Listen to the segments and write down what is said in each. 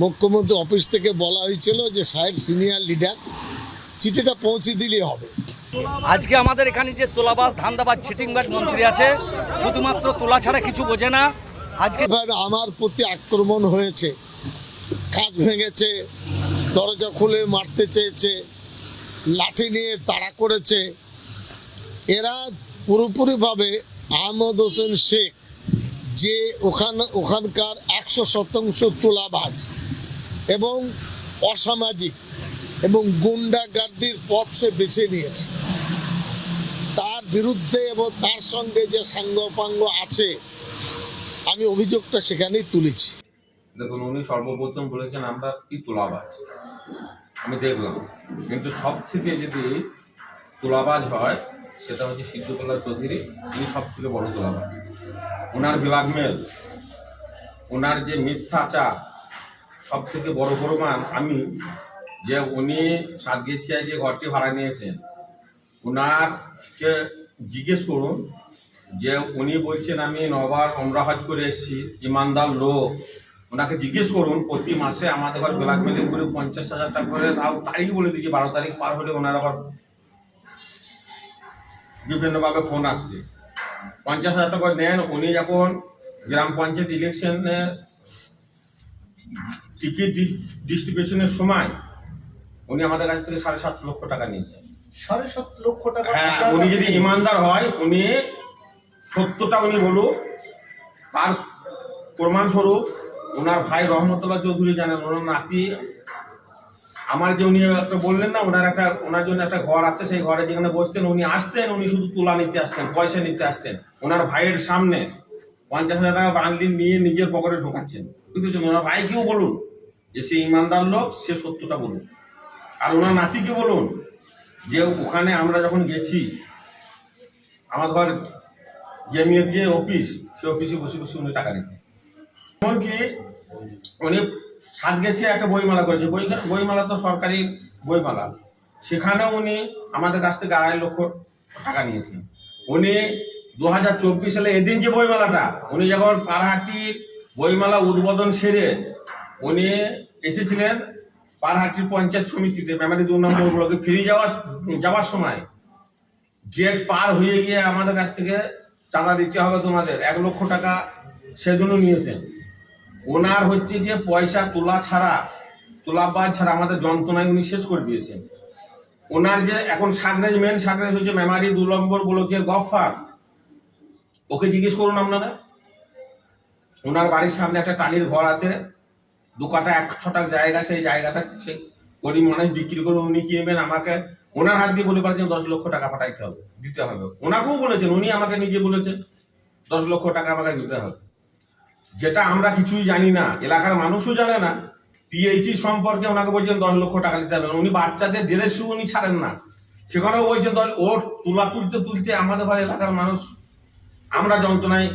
মুখ্যমন্ত্রী অফিস থেকে বলা হয়েছিল যে সাহেব সিনিয়র লিডার, চিঠিটা পৌঁছে দিলেই হবে। আজকে আমাদের এখানে যে তোলাবাজ ধান্দাবাজ চিটিংবাজ মন্ত্রী আছে, শুধুমাত্র তোলা ছাড়া কিছু বোঝে না। আজকে আমার প্রতি আক্রমণ হয়েছে, কাঁচ ভেঙেছে, দরজা খুলে মারতে চেয়েছে, লাঠি নিয়ে তাড়া করেছে। এরা পুরোপুরিভাবে আহমদ হোসেন শেখ যে ওখানকার 100% তোলাবাজ এবং অসামাজিক এবং গুন্ডাগার্দির পথ সে বেছে নিয়েছে, তার বিরুদ্ধে এবং তার সঙ্গে যে সাঙ্গপাঙ্গ আছে, আমি অভিযোগটা সেখানেই তুলেছি। দেখুন, উনি সর্বপ্রথম বলেছেন আমরা কি তোলাবাজ, আমি দেখলাম, কিন্তু সব থেকে যদি তোলাবাজ হয় সেটা হচ্ছে সিদ্ধকলা চৌধুরী। তিনি সব থেকে বড় তোলাবাজ। ওনার ব্ল্যাকমেল, ওনার যে মিথ্যাচার, সব থেকে বড় প্রমাণ আমি যে উনি সাতগেছিয়ায় যে ঘরটি ভাড়া নিয়েছেন, ওনারকে জিজ্ঞেস করুন যে উনি বলছেন আমি 9 বার ওমরা হজ করে এসেছি, ইমানদার লোক। ওনাকে জিজ্ঞেস করুন প্রতি মাসে আমাদের ঘর ব্ল্যাকমেলিং করে 50,000 টাকা করে, তাও তারিখ বলে দিয়েছি 12 তারিখ পার হলে ওনার আবার বিভিন্নভাবে ফোন আসবে। 50,000 টাকা নেন। উনি যখন গ্রাম পঞ্চায়েত ইলেকশনে টিকিট ডিস্ট্রিবিউশনের সময় উনি আমাদের কাছ থেকে 7.5 লক্ষ টাকা নিয়েছেন। 7.5 লক্ষ টাকা? হ্যাঁ, উনি যদি ইমানদার হয়, উনি সত্যটা উনি বলুক। তার প্রমাণস্বরূপ ওনার ভাই রহমতুল্লাহ চৌধুরী জানেন, ওনার নাতি, আমার যে উনি একটা বললেন না, ওনার জন্য একটা ঘর আছে, সেই ঘরে যেখানে বসতেন উনি আসতেন, উনি শুধু তুলা নিতে আসতেন, পয়সা নিতে আসতেন। ওনার ভাইয়ের সামনে 50,000 টাকা বাংলি নিয়ে নিজের পকেটে ঢোকাচ্ছেন। বুঝতে ওনার ভাইকেও বলুন যে সে ইমানদার লোক, সে সত্যটা বলুন। আর ওনার নাতিকে বলুন যে ওখানে আমরা যখন গেছি, আমার ঘর জেমিয়ত যে অফিস, সে অফিসে বসে বসে উনি টাকা দিতেন। এমনকি উনি সাতগেছে একটা বইমেলা করেছে, বইমেলা তো সরকারি বইমেলা, সেখানে উনি আমাদের কাছ থেকে 2.5 লক্ষ টাকা নিয়েছেন। উনি 2024 সালে এদিন যে বইমেলাটা, উনি যখন পারহাটির বইমেলা উদ্বোধন সেরে উনি এসেছিলেন পারহাটির পঞ্চায়েত সমিতিতে, মেমারি 2 নম্বর ব্লকে ফিরে যাওয়ার সময় গেট পার হয়ে গিয়ে আমাদের কাছ থেকে চাঁদা দিতে হবে তোমাদের, 1 লক্ষ টাকা সেজন্য নিয়েছেন। ওনার হচ্ছে যে পয়সা তোলাবাজ ছাড়া আমাদের যন্ত্রণায় উনি শেষ করে দিয়েছেন। ওনার যে এখন মেন সাগরেজ হচ্ছে মেমারি 2 নম্বর ব্লকের গফফার, ওকে জিজ্ঞেস করুন আপনারা। ওনার বাড়ির সামনে একটা টালির ঘর আছে, 2 কাঠা 1 ছটাক জায়গা, সেই জায়গাটা সে গরিব মানুষ বিক্রি করে উনি কিনবেন। আমাকে ওনার হাত দিয়ে বলে পারছেন 10 লক্ষ টাকা পাঠাইতে হবে, দিতে হবে। ওনাকেও বলেছেন, উনি আমাকে নিজে বলেছেন 10 লক্ষ টাকা আমাকে দিতে হবে, যেটা আমরা কিছুই জানি না, এলাকার মানুষও জানে না। পিএইচি সম্পর্কে ওনাকে বলছেন 10 লক্ষ টাকা দিতে হবে। উনি বাচ্চাদের ড্রেস শু উনি ছাড়েন না, সেখানেও বলছেন ওর তুলা তুলতে আমাদের ঘর এলাকার মানুষ আমরা যন্ত্রণায়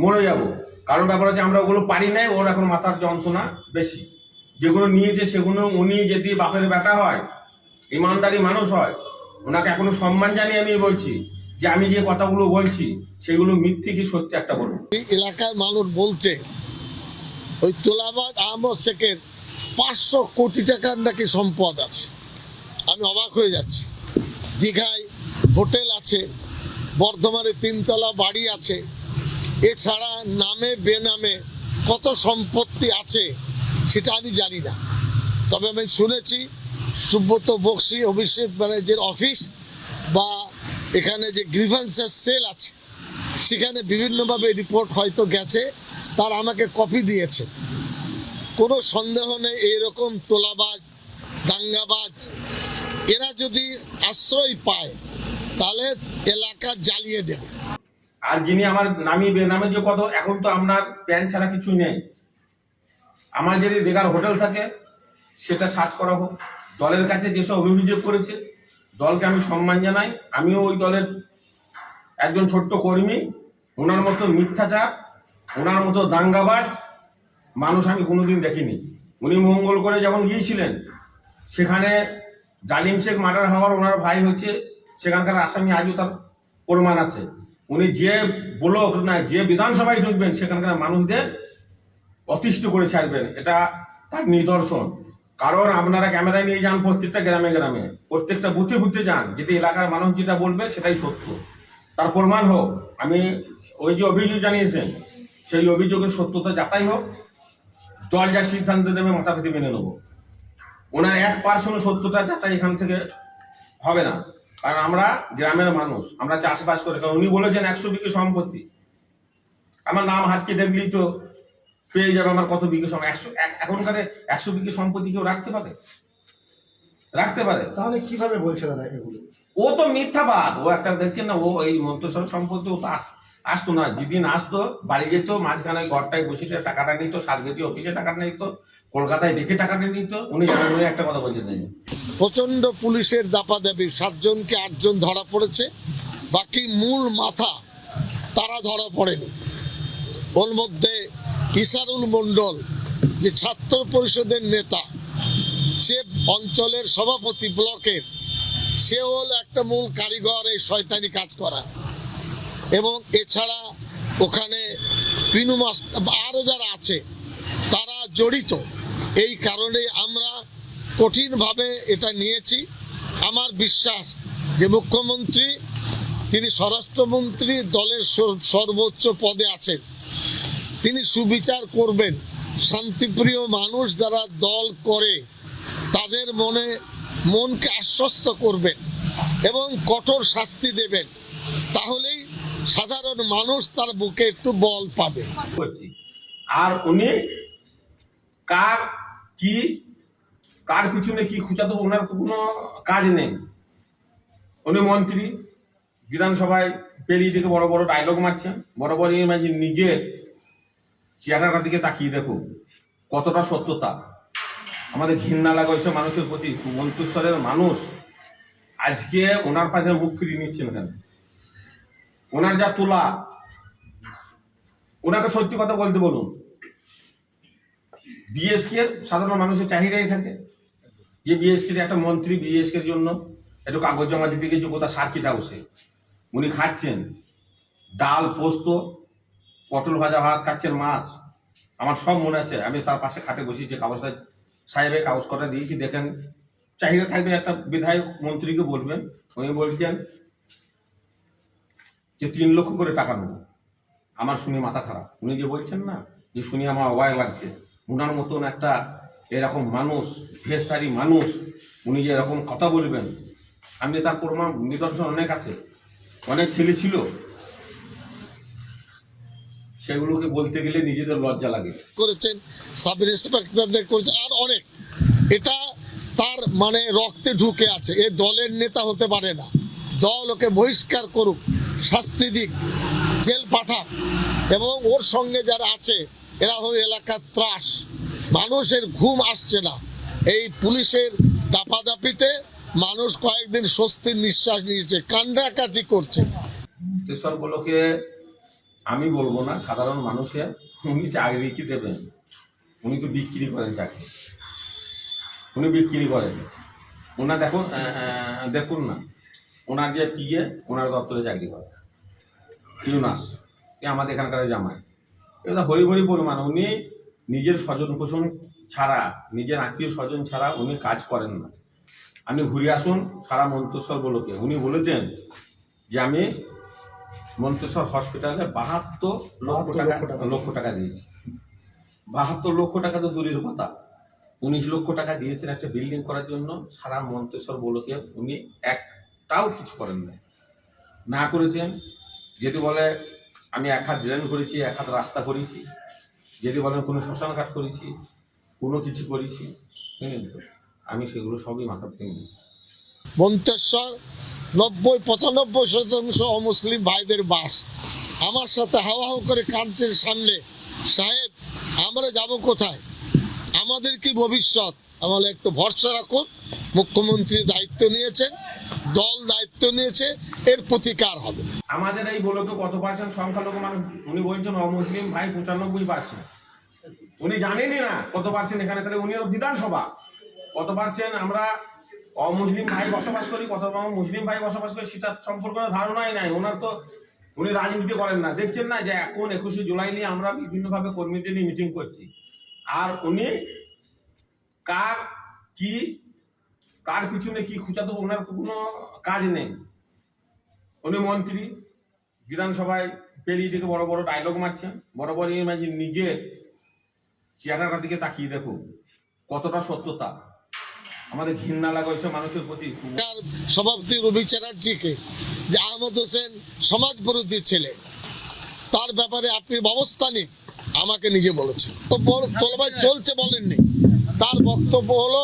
মরে যাব। কারণ ব্যাপার হচ্ছে আমরা ওগুলো পারি নাই, ওর এখন মাথার যন্ত্রণা বেশি। যেগুলো নিয়েছে সেগুলো উনি যদি বাপের বেটা হয়, ইমানদারি মানুষ হয়, ওনাকে এখনো সম্মান জানিয়ে আমি বলছি যে আমি যে কথাগুলো বলছি সেগুলো মিথ্যে কি সত্যি একটা বলুন। এলাকার মানুষ বলছে ওই তোলাবাজ আহমদ শেখের 500 কোটি টাকার নাকি সম্পদ আছে। আমি অবাক হয়ে যাচ্ছি। দীঘায় হোটেল আছে, বর্ধমানে 3 তলা বাড়ি আছে, এছাড়া নামে বেনামে কত সম্পত্তি আছে সেটা আমি জানি না। তবে আমি শুনেছি সুব্রত বক্সি অভিষেক ব্যানার্জির অফিস বা এখানে যে গ্রিভেন্সের সেল আছে, সেখানে বিভিন্নভাবে রিপোর্ট হয়তো গেছে, তার আমাকে কপি দিয়েছে। কোনো সন্দেহ নেই এইরকম তোলাবাজ, দাঙ্গাবাজ এরা যদি আশ্রয় পায় তাহলে এলাকা জ্বালিয়ে দেবে। আর যিনি আমার নামি বেনামে যে কত, এখন তো আপনার প্যান ছাড়া কিছু নেই। আমার যদি বেকার হোটেল থাকে সেটা সার্চ করা হোক। দলের কাছে যেসব অভিযোগ করেছে, দলকে আমি সম্মান জানাই। আমিও ওই দলের একজন ছোট্ট কর্মী। ওনার মতো মিথ্যাচার, ওনার মতো দাঙ্গাবাজ মানুষ আমি কোনোদিন দেখিনি। উনি মঙ্গল করে যখন গিয়েছিলেন, সেখানে ডালিম শেখ মার্ডার হওয়ার ওনার ভাই হচ্ছে সেখানকার আসামি, আজও তার প্রমাণ আছে। উনি যে ব্লক না যে বিধানসভায় ঢুকবেন সেখানকার মানুষদের অতিষ্ঠ করে ছাড়বেন, এটা তার নিদর্শন। কারণ আপনারা ক্যামেরায় নিয়ে যান প্রত্যেকটা গ্রামে গ্রামে, প্রত্যেকটা বুথে বুথে যান, যদি এলাকার মানুষ যেটা বলবে সেটাই সত্য, তার প্রমাণ হোক। আমি ওই যে অভিযোগ জানিয়েছেন সেই অভিযোগের সত্যতা যাতাই হোক, দল যা সিদ্ধান্ত নেবে মাথা পেতে মেনে নেবো। ওনার 1% সত্যতা যাচাই এখান থেকে হবে না, কারণ আমরা গ্রামের মানুষ, আমরা চাষবাস করে। কারণ উনি বলেছেন 100 বিঘে সম্পত্তি, আমার নাম হাতকে দেখলেই তো পেয়ে যাবে আমার কত বিঘে সম্পত্তি। এখনকার 100 বিঘে সম্পত্তি কেউ রাখতে পারে? রাখতে পারে? তাহলে কিভাবে বলছে দাদা এগুলো? ও তো মিথ্যাবাদ। ও একটা দেখছেন না, ও এই মন্ত্রসর সম্পত্তি ও তো আসতো না। যেদিন আসতো বাড়ি যেত, মাঝখানে ঘরটায় বসে টাকাটা নিত, সাতগেছি অফিসে টাকা নিত, কলকাতায় ডেকে টাকাটা নিত। উনি জানেন, উনি একটা কথা বলছেন, প্রচন্ড পুলিশের দাপাদাপি, 7 জনকে 8 জন ধরা পড়েছে, বাকি মূল মাথা তারা ধরা পড়েনি। ওর মধ্যে ইসারুল মন্ডল, যে ছাত্র পরিষদের নেতা, সে অঞ্চলের সভাপতি ব্লকের, সে হলো একটা মূল কারিগর এই শয়তানি কাজ করা। এবং এছাড়া ওখানে পিনু মাস্টার আরও যারা আছে তারা জড়িত। এই কারণে আমরা কঠিনভাবে এটা নিয়েছি। আমার বিশ্বাস যে মুখ্যমন্ত্রী, তিনি স্বরাষ্ট্রমন্ত্রী, দলের সর্বোচ্চ পদে আছেন, তিনি সুবিচার করবেন। শান্তিপ্রিয় মানুষ যারা দল করে তাদের মনকে আশ্বস্ত করবেন এবং কঠোর শাস্তি দেবেন, তাহলেই সাধারণ মানুষ তার বুকে একটু বল পাবে। আর উনি কার পিছনে কি খুঁচাতে, ওনার তো কোনো কাজ নেই। উনি মন্ত্রী, বিধানসভায় পেরিয়ে থেকে বড় বড় ডায়লগ মারছেন, বড় বড় নিজের চেহারাটার দিকে তাকিয়ে দেখুন কতটা সত্যতা। আমাদের ঘৃণা লাগে ওইসব মানুষের প্রতি। মন্তেশ্বরের মানুষ আজকে ওনার পাশে মুখ ফিরিয়ে নিচ্ছেন কেন? ওনার যা তোলা, ওনাকে সত্যি কথা বলতে বলুন। বিএসকে সাধারণ মানুষের চাহিদাই থাকে যে বিএসকে একটা মন্ত্রী, বিএসকে জন্য একটু কাগজ জমা দিতে গেছে কোথাও সার্কিট হাউসে, উনি খাচ্ছেন ডাল, পোস্ত, পটল ভাজা ভাত খাচ্ছেন, মাছ। আমার সব মনে আছে, আমি তার পাশে খাটে বসিয়েছি, কাগজটা সাহেবের কাগজ কটা দিয়েছি। দেখেন, চাহিদা থাকবে একটা বিধায়ক মন্ত্রীকে বলবেন, উনি বলছেন যে 3 লক্ষ করে টাকা নেবো। আমার শুনে মাথা খারাপ। উনি যে বলছেন না, যে শুনে আমার অবাক লাগছে। উনার মতন একটা এরকম মানুষ, ভেস্তারি মানুষ, উনি যে এরকম কথা বলবেন, আমি তার প্রমাণ নিদর্শন অনেক আছে। অনেক ছেলে ছিল, সেগুলোকে বলতে গেলে নিজেদের লজ্জা লাগে। করেছেন সাব ইন্সপেক্টরদের করেছে, আর অনেক। এটা তার রক্তে ঢুকে আছে। এ দলের নেতা হতে পারে না। দল ওকে বহিষ্কার করুক, শাস্তি দিক, জেল পাঠাক। এবং ওর সঙ্গে যারা আছে এরা হলো এলাকার ত্রাস। মানুষের ঘুম আসছে না। এই পুলিশের দাপাদাপিতে মানুষ কয়েকদিন স্বস্তির নিঃশ্বাস নিয়েছে, কান্নাকাটি করছে। মন্তেশ্বরগুলোকে আমি বলবো না, সাধারণ মানুষের। উনি চাকরি কি দেবেন? উনি তো বিক্রি করেন চাকরি, উনি বিক্রি করেন। ওনার দেখুন না, ওনার যে পিএ, ওনার দপ্তরে চাকরি করে ইউনাস, আমাদের এখানকার জামাই। এটা হরি হরি পরিমাণ। উনি নিজের স্বজন পোষণ ছাড়া, নিজের আত্মীয় স্বজন ছাড়া উনি কাজ করেন না। আপনি ঘুরে আসুন সারা মন্তেশ্বরগুলোকে। উনি বলেছেন যে আমি মন্তেশ্বর হসপিটালে 72 লক্ষ টাকা দিয়েছি। 72 লক্ষ টাকা তো দূরের কথা, 19 লক্ষ টাকা দিয়েছেন একটা বিল্ডিং করার জন্য। সারা মন্তেশ্বর বলোকে উনি একটাও কিছু করেন না করেছেন। যদি বলে আমি 1 হাত ড্রেন করেছি, 1 হাত রাস্তা করেছি, যদি বলেন কোনো শ্মশান ঘাট করেছি, কোনো কিছু করেছি, আমি সেগুলো সবই মাথা থেকে নিই। মন্তেশ্বর 90-95% অমুসলিম ভাইদের বাস। আমার সাথে হাওয়া করে কাঁদছেন সামনে, সাহেব আমরা যাব কোথায়, আমাদের কি ভবিষ্যৎ? আমাদের একটু ভরসা রাখুন। মুখ্যমন্ত্রী দায়িত্ব নিয়েছেন, দল দায়িত্ব নিয়েছে, এর প্রতিকার হবে। আমাদের এই বলতো কত পার্সেন্ট সংখ্যালঘু মানুষ? উনি বলছেন অমুসলিম ভাই 95%। উনি জানেনই না কত পার্সেন্ট এখানে। তাহলে উনি বিধানসভা কত পার্সেন্ট আমরা অমুসলিম ভাই বসবাস করি, কত মুসলিম ভাই বসবাস করি, সেটা সম্পর্কে ধারণাই নাই। ওনার তো উনি রাজনীতি করেন না। দেখছেন না যে এখন 21শে জুলাই নিয়ে আমরা বিভিন্নভাবে কর্মীদের নিয়ে মিটিং করছি, আর উনি কার পিছনে কি খুঁজা দেবো ওনার তো কোনো কাজ নেই। উনি মন্ত্রী, বিধানসভায় পেরিয়ে থেকে বড় বড় ডায়লগ মারছেন, বড় বড় নিজের চেহারাটার দিকে তাকিয়ে দেখুন কতটা সত্যতা। আমাদের ঘৃণা লাগে ওইসব মানুষের প্রতি। তার সভাপতি রবি চ্যাটার্জিকে যে আহমদ হোসেন সমাজ বিরোধী ছেলে, তার ব্যাপারে আপনি ব্যবস্থা নিন, আমাকে নিজে বলেছেন। তো তোলাবাজি চলছে বলেননি, তার বক্তব্য হলো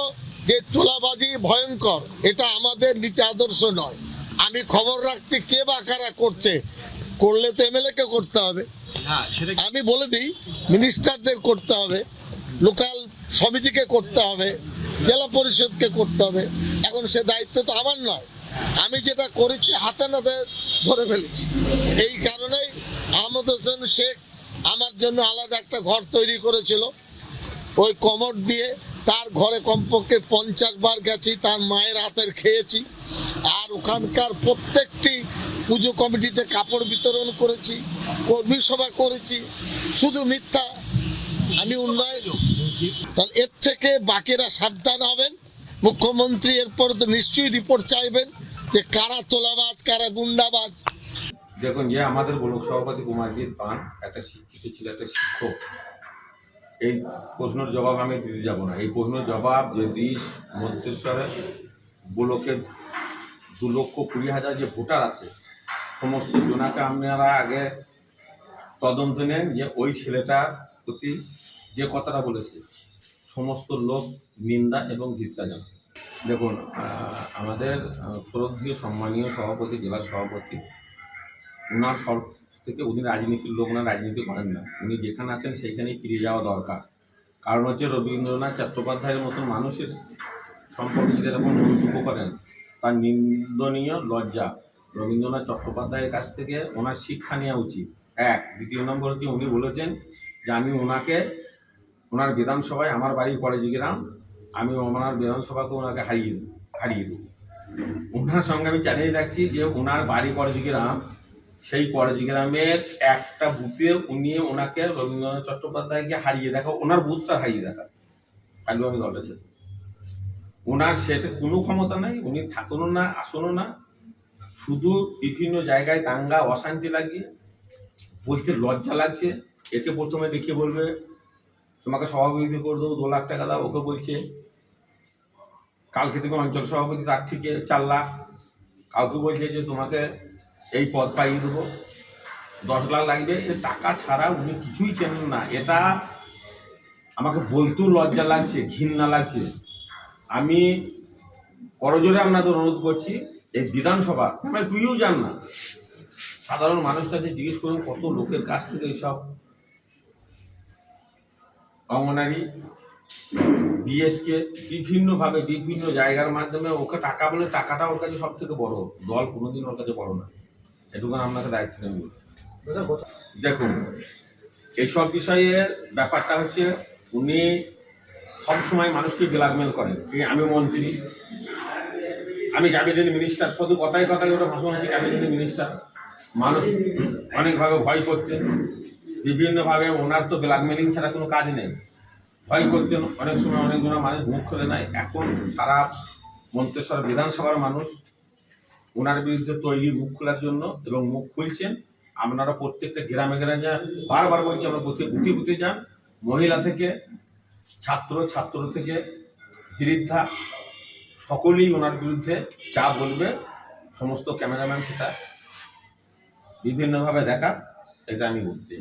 যে তোলাবাজি ভয়ঙ্কর, এটা আমাদের নীতি আদর্শ নয়। আমি খবর রাখছি কে বা কারা করছে, করলে তো এমএলএ কে করতে হবে। আমি বলে দিই মিনিস্টারদের করতে হবে, লোকাল সমিতিকে করতে হবে, জেলা পরিষদকে করতে হবে। এখন সে দায়িত্ব তো আমার নয়, আমি যেটা করেছি হাতে নাতে ধরে ফেলেছি। এই কারণেই আহমদ হোসেন শেখ আমার জন্য আলাদা একটা ঘর তৈরি করেছিল, ওই কমোড দিয়ে তার ঘরে কমপক্ষে 50 বার গেছি, তার মায়ের হাতের খেয়েছি, আর ওখানকার প্রত্যেকটি পুজো কমিটিতে কাপড় বিতরণ করেছি, কর্মী সভা করেছি। শুধু মিথ্যা, আমি উন্নয়ন। তাহলে এর থেকে বাকিরা সাবধান হবেন। মুখ্যমন্ত্রী এরপর তো নিশ্চয়ই রিপোর্ট চাইবেন যে কারা তোলাবাজ কারা গুন্ডাবাজ। দেখুন, যে আমাদের ব্লক সভাপতি কুমারজিৎ পান একটা শিক্ষিত ছিল, একটা শিক্ষক। এই প্রশ্নের জবাব আমি দিতে যাব না। এই প্রশ্নের জবাব যদি মন্তেশ্বরে ব্লকের 2,20,000 যে ভোটার আছে সমস্ত জনাকে আপনারা আগে তদন্ত নেন যে ওই ছেলেটার প্রতি যে কথাটা বলেছে সমস্ত লোক নিন্দা এবং ধিক্কার জানায়। দেখুন, আমাদের শ্রদ্ধেয় সম্মানীয় সভাপতি, জেলা সভাপতি, ওনার সব থেকে উনি রাজনীতির লোক না, রাজনীতি করেন না। উনি যেখানে আছেন সেইখানেই ফিরে যাওয়া দরকার। কারণ হচ্ছে রবীন্দ্রনাথ চট্টোপাধ্যায়ের মতন মানুষের সম্পর্কে যদি এরকম মন্তব্য করেন তার নিন্দনীয়, লজ্জা। রবীন্দ্রনাথ চট্টোপাধ্যায়ের কাছ থেকে ওনার শিক্ষা নেওয়া উচিত। এক। দ্বিতীয় নম্বর হচ্ছে উনি বলেছেন যে আমি ওনার বিধানসভায়, আমার বাড়ি কলেজি গ্রাম, আমি ওনার বিধানসভাকে ওনাকে হারিয়ে দেব। ওনার সঙ্গে আমি চ্যালেঞ্জ রাখছি যে ওনার বাড়ি কলেজি গ্রাম, সেই কলেজি গ্রামের একটা বুথে উনি ওনাকে রবীন্দ্রনাথ চট্টোপাধ্যায়কে হারিয়ে দেখা, ওনার বুথটা হারিয়ে দেখা, থাকবে আমি দলটা ছিল। ওনার সেটা কোনো ক্ষমতা নাই, উনি থাকুনও না, আসনও না, শুধু বিভিন্ন জায়গায় দাঙ্গা অশান্তি লাগিয়ে বলতে লজ্জা লাগছে। একে প্রথমে দেখে বলবে তোমাকে সভাপতি করে দেবো, 2 লাখ টাকা দাও, ওকে বলছে কালকে থেকে অঞ্চল সভাপতি, তার থেকে 4 লাখ। কাউকে বলছে যে তোমাকে এই পদ পাইয়ে দেবো, 10 লাখ লাগবে। এ টাকা ছাড়া উনি কিছুই চেনেন না। এটা আমাকে বলতেও লজ্জা লাগছে, ঘৃণা লাগছে। আমি করজোরে আপনাদের অনুরোধ করছি, এই বিধানসভা মানে তুইও জান না, সাধারণ মানুষটাকে জিজ্ঞেস করুন কত লোকের কাছ থেকে এইসব অঙ্গনারী বিএসকে বিভিন্নভাবে বিভিন্ন জায়গার মাধ্যমে ওকে টাকা বলে, টাকাটা ওর কাছে সব থেকে বড়, দল কোনোদিন ওর কাছে বড় না। এটুকুন আপনাকে দায়িত্ব নেব। দেখুন, এইসব বিষয়ের ব্যাপারটা হচ্ছে উনি সবসময় মানুষকে ব্ল্যাকমেল করেন। কি আমি মন্ত্রী, আমি ক্যাবিনেট মিনিস্টার, শুধু কথায় কথায় ওটা ভাষণ আছে ক্যাবিনেট মিনিস্টার। মানুষ অনেকভাবে ভয় করতেন, বিভিন্নভাবে। ওনার তো ব্ল্যাকমেলিং ছাড়া কোনো কাজ নেই। ভয় করতেন অনেক সময়, অনেকজন মানুষ মুখ খুলে নেয়। এখন সারা মন্তেশ্বর বিধানসভার মানুষ ওনার বিরুদ্ধে তৈরি মুখ খোলার জন্য এবং মুখ খুলছেন। আপনারা প্রত্যেকটা গ্রামে গ্রামে যান, বারবার বলছি আমরা বুথে বুথে যান। মহিলা থেকে ছাত্র থেকে বৃদ্ধা সকলেই ওনার বিরুদ্ধে যা বলবে সমস্ত ক্যামেরাম্যান সেটা বিভিন্নভাবে দেখা, এটা আমি বলতে